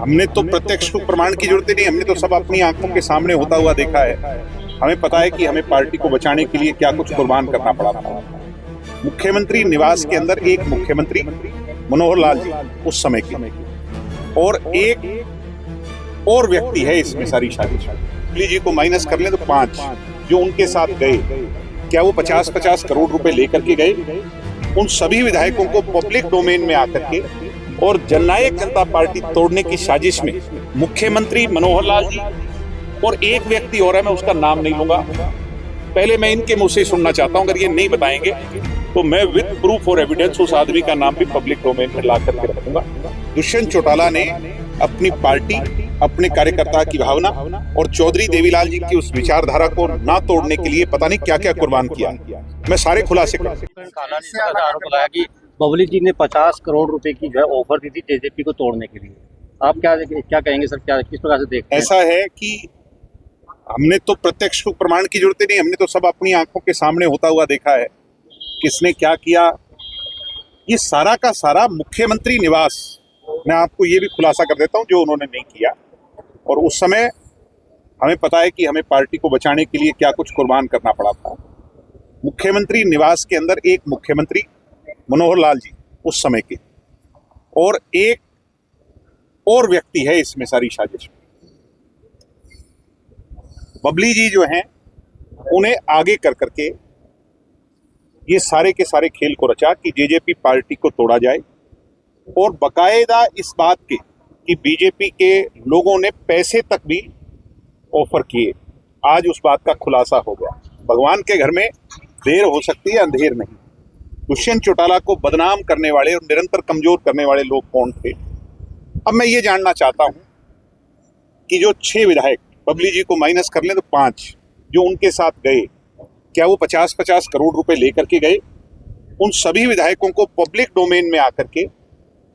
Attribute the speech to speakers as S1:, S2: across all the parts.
S1: हमने तो प्रत्यक्ष प्रमाण की जरूरत ही नहीं, हमने तो सब अपनी आंखों के सामने होता हुआ देखा है। हमें पता है कि हमें पार्टी को बचाने के लिए क्या कुछ कुर्बान करना पड़ा था। मुख्यमंत्री निवास के अंदर एक मुख्यमंत्री मनोहर लाल जी उस समय के, और एक और व्यक्ति है इसमें सारी साजिश। मोदी जी को माइनस कर लें तो 5 जो उनके साथ गए, क्या वो 50-50 करोड़ रुपए लेकर के गए? उन सभी विधायकों को पब्लिक डोमेन में आकर के और जननायक जनता पार्टी तोड़ने की साजिश में मुख्यमंत्री मनोहर लाल जी और एक व्यक्ति और है, मैं उसका नाम नहीं लूंगा, पहले मैं इनके मुंह से सुनना चाहता हूं। अगर ये नहीं बताएंगे तो मैं विद प्रूफ और एविडेंस उस आदमी का नाम भी पब्लिक डोमेन में ला करके रखूंगा। दुष्यंत चौटाला ने अपनी पार्टी, अपने कार्यकर्ता की भावना और चौधरी देवीलाल जी की उस विचारधारा को ना तोड़ने के लिए पता नहीं क्या क्या कुर्बान किया। मैं सारे खुलासे
S2: करूंगा कि बबली जी ने 50 करोड़ रुपए की जो है ऑफर दी थी जेजेपी को तोड़ने के लिए। आप क्या कहेंगे सर, क्या किस प्रकार से देखते हैं?
S1: ऐसा है कि हमने तो प्रत्यक्ष प्रमाण की जरूरत ही नहीं, हमने तो सब अपनी आंखों के सामने होता हुआ देखा है किसने क्या किया। ये सारा का सारा मुख्यमंत्री निवास, मैं आपको ये भी खुलासा कर देता हूं जो उन्होंने नहीं किया। और उस समय हमें पता है कि हमें पार्टी को बचाने के लिए क्या कुछ कुर्बान करना पड़ा था। मुख्यमंत्री निवास के अंदर एक मुख्यमंत्री मनोहर लाल जी उस समय के, और एक और व्यक्ति है इसमें सारी साजिश में। बबली जी जो हैं उन्हें आगे कर करके ये सारे के सारे खेल को रचा कि जेजेपी पार्टी को तोड़ा जाए, और बकायदा इस बात के कि बीजेपी के लोगों ने पैसे तक भी ऑफर किए। आज उस बात का खुलासा हो गया। भगवान के घर में देर हो सकती है, अंधेर नहीं। दुष्यंत चौटाला को बदनाम करने वाले और निरंतर कमजोर करने वाले लोग कौन थे? अब मैं ये जानना चाहता हूं कि जो 6 विधायक बबली जी को माइनस कर लें तो 5 जो उनके साथ गए, क्या वो 50-50 करोड़ रुपए लेकर के गए? उन सभी विधायकों को पब्लिक डोमेन में आकर के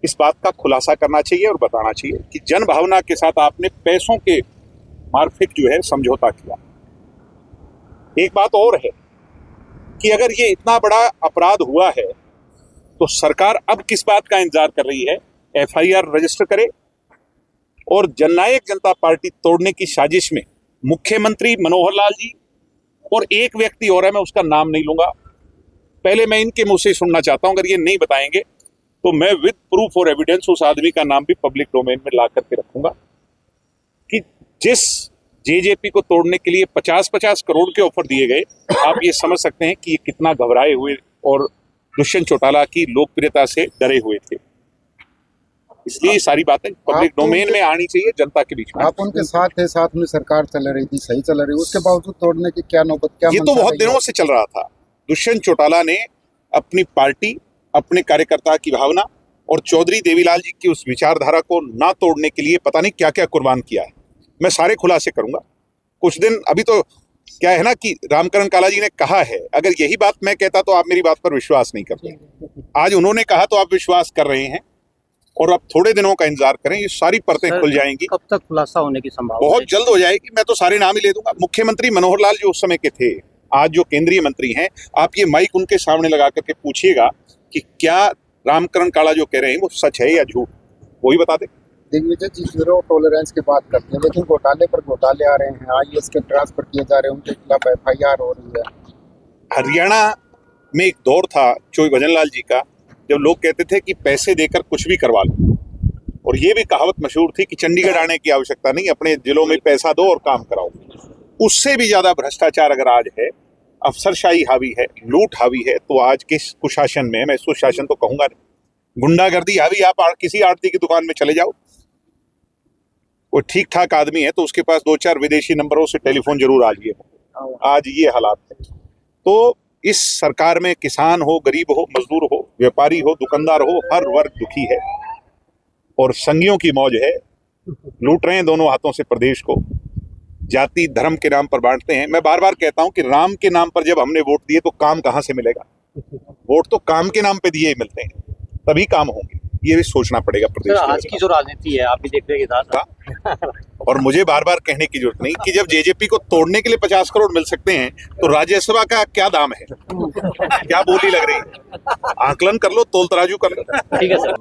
S1: इस बात का खुलासा करना चाहिए और बताना चाहिए कि जन भावना के साथ आपने पैसों के मार्फिक जो है समझौता किया। एक बात और है कि अगर ये इतना बड़ा अपराध हुआ है तो सरकार अब किस बात का इंतजार कर रही है? एफआईआर रजिस्टर करे और जननायक जनता पार्टी तोड़ने की साजिश में मुख्यमंत्री मनोहर लाल जी और एक व्यक्ति और है, मैं उसका नाम नहीं लूंगा, पहले मैं इनके मुंह से सुनना चाहता हूं। अगर ये नहीं बताएंगे तो मैं विद प्रूफ और एविडेंस उस आदमी का नाम भी पब्लिक डोमेन में ला करके रखूंगा कि जिस जेजेपी को तोड़ने के लिए 50-50 करोड़ के ऑफर दिए गए। आप ये समझ सकते हैं कि ये कितना घबराए हुए और दुष्यंत चौटाला की लोकप्रियता से डरे हुए थे। इसलिए सारी बातें पब्लिक डोमेन में आनी चाहिए, जनता के बीच में।
S3: आप उनके साथ थे, साथ में सरकार चल रही थी, सही चल रही, उसके बावजूद तोड़ने की क्या नौबत, क्या?
S1: ये तो बहुत दिनों से चल रहा था। दुष्यंत चौटाला ने अपनी पार्टी, अपने कार्यकर्ता की भावना और चौधरी देवीलाल जी की उस विचारधारा को ना तोड़ने के लिए पता नहीं क्या क्या कुर्बान किया है। मैं सारे खुलासे करूंगा। कुछ दिन अभी तो क्या है ना कि रामकरण काला जी ने कहा है, अगर यही बात मैं कहता तो आप मेरी बात पर विश्वास नहीं करते। आज उन्होंने कहा तो आप विश्वास कर रहे हैं, और अब थोड़े दिनों का इंतजार करें, ये सारी परतें खुल जाएंगी।
S2: कब तक खुलासा होने की संभावना?
S1: बहुत जल्द हो जाएगी। मैं तो सारे नाम ही ले दूंगा। मुख्यमंत्री मनोहर लाल जो उस समय के थे, आज जो केंद्रीय मंत्री हैं, आप ये माइक उनके सामने लगा करके पूछिएगा कि क्या रामकरण काला जो कह रहे हैं वो सच है या झूठ, वही बता दे।
S3: दिग्विजय जी जीरो टॉलरेंस की बात करते हैं, लेकिन घोटाले पर घोटाले आ रहे हैं, आईएएस के ट्रांसफर किए जा रहे हैं, उनके खिलाफ एफआईआर हो रही है।
S1: हरियाणा में एक दौर था चोई भजनलाल जी का, जब लोग कहते थे कि पैसे देकर कुछ भी करवा लो, और ये भी कहावत मशहूर थी कि चंडीगढ़ आने की आवश्यकता नहीं, अपने जिलों में पैसा दो और काम कराओ। उससे भी ज्यादा भ्रष्टाचार अगर आज है, अफसरशाही हावी है, लूट हावी है, तो आज किस कुशासन में, मैं सुशासन तो कहूंगा नहीं, गुंडागर्दी हावी। आप किसी आड़ती की दुकान में चले जाओ, कोई ठीक ठाक आदमी है तो उसके पास 2-4 विदेशी नंबरों से टेलीफोन जरूर आ लिए। आज ये हालात है। तो इस सरकार में किसान हो, गरीब हो, मजदूर हो, व्यापारी हो, दुकानदार हो, हर वर्ग दुखी है और संघियों की मौज है। लूट रहे हैं दोनों हाथों से प्रदेश को, जाति धर्म के नाम पर बांटते हैं। मैं बार बार कहता हूं कि राम के नाम पर जब हमने वोट दिए तो काम कहां से मिलेगा? वोट तो काम के नाम पे दिए ही मिलते हैं, तभी काम होंगे। ये भी सोचना पड़ेगा प्रदेश में।
S2: आज की जो राजनीति है आप भी देख रहे हैं,
S1: और मुझे बार बार कहने की जरूरत नहीं कि जब जेजेपी को तोड़ने के लिए 50 करोड़ मिल सकते हैं तो राज्यसभा का क्या दाम है, क्या बोली लग रही है? आकलन कर लो, तोल तराजू कर लो।
S2: ठीक है सर।